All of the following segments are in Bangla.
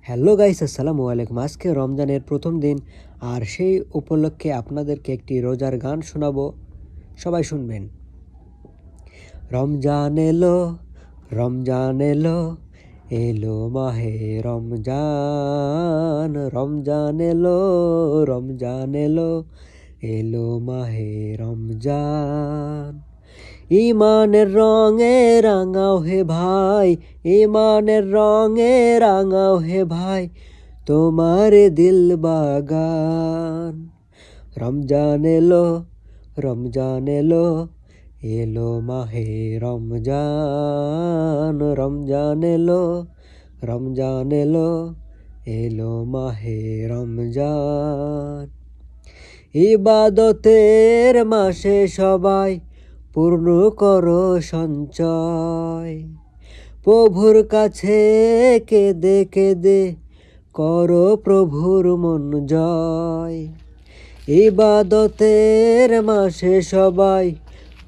হ্যালো গাইস, আসসালামু আলাইকুম। আজকে রমজানের প্রথম দিন, আর সেই উপলক্ষে আপনাদেরকে একটি রোজার গান শোনাবো। সবাই শুনবেন। রমজান এলো, রমজান এলো, এলো মাহে রমজান। রমজান এলো, রমজান এলো, এলো মাহে রমজান। ইমানের রঙে রাঙাও হে ভাই, ইমানের রঙে রাঙাও হে ভাই, তোমার দিল বাগান। রমজান এলো, রমজান এলো, এলো মাহে রমজান। রমজান এলো, রমজান এলো, এলো মাহে রমজান। ইবাদতের মাসে সবাই পূর্ণ করো সঞ্চয়, প্রভুর কাছে কেঁদে কেঁদে করো প্রভুর মন জয়। ইবাদতের মাসে সবাই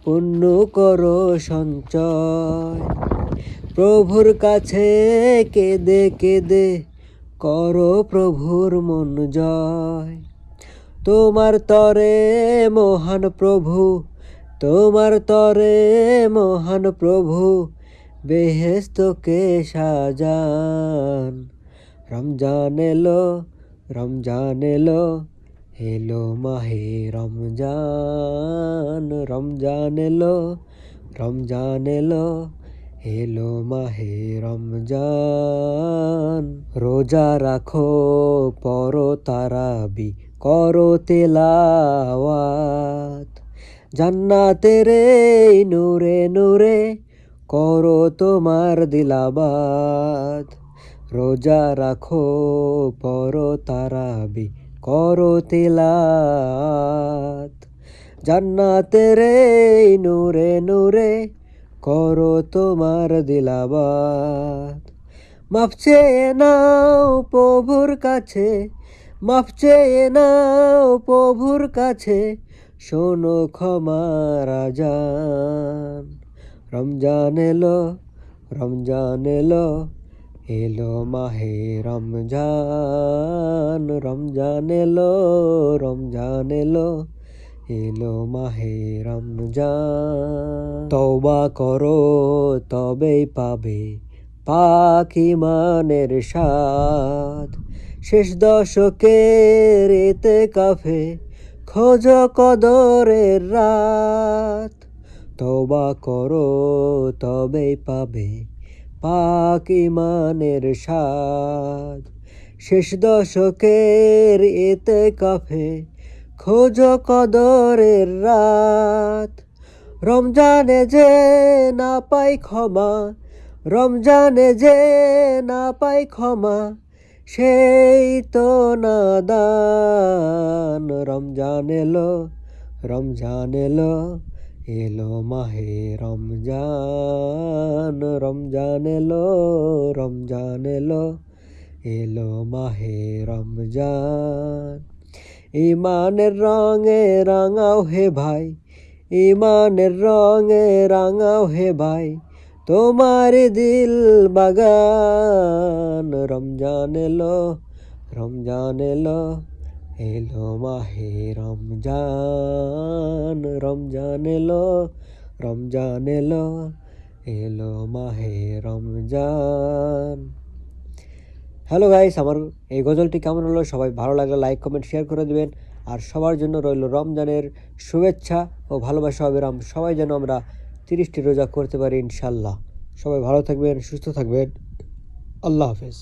পূর্ণ করো সঞ্চয়, প্রভুর কাছে কেঁদে কেঁদে করো প্রভুর মন জয়। তোমার তরে মহান প্রভু, তোমার তরে মহান প্রভু, বেহেশতকে সাজান। রমজান এলো, রমজান এলো, এলো মাহে রমজান। রমজান এলো, রমজান এলো, এলো মাহে রমজান। রোজা রাখো, পড়ো তারাবি, করো তেলাওয়াত, জান্নাতের এই নূরে নূরে করো তোমার দিলাবাত। রোজা রাখো, পড়ো তারাবি, করো তেলাওয়াত, জান্নাতের এই নূরে নূরে করো তোমার দিলাবাত। মাফ চেয়ে নাও প্রভুর কাছে, মাফ চেয়ে নাও প্রভুর কাছে, শোনো ক্ষমার আজান। রমজান এলো, রমজান এলো, এলো মাহে রমজান। রমজান এলো, রমজান এলো, এলো মাহে রমজান। তওবা করো তবেই পাবে পাক ইমানের স্বাদ, শেষ দশকের ইতিকাফে খোঁজো কদরের রাত। তওবা করো তবেই পাবে পাক ইমানের স্বাদ, শেষ দশকের ইতিকাফে খোঁজো কদরের রাত। রমজানে যে না পাই ক্ষমা, রমজানে যে না পাই ক্ষমা, সেই তো নাদান। রমজান এলো, রমজান এলো, এলো মাহে রমজান। রমজান এলো, রমজান এলো, এলো মাহে রমজান। ইমানের রঙে রাঙাও হে ভাই, ইমানের রঙে রাঙাও হে ভাই, তোমার দিল বাগান। রমজান এলো, রমজান এলো, এলো মাহে রমজান। রমজান এলো, রমজান এলো, এলো মাহে রমজান। হ্যালো গাইস, আমার এই গজলটি কেমন হলো? সবাই ভালো লাগলে লাইক কমেন্ট শেয়ার করে দেবেন। আর সবার জন্য রইল রমজানের শুভেচ্ছা ও ভালোবাসা অবিরাম। সবাই যেন আমরা 30টি রোজা করতে পারি ইনশাল্লাহ। সবাই ভালো থাকবেন, সুস্থ থাকবেন। আল্লাহ হাফেজ।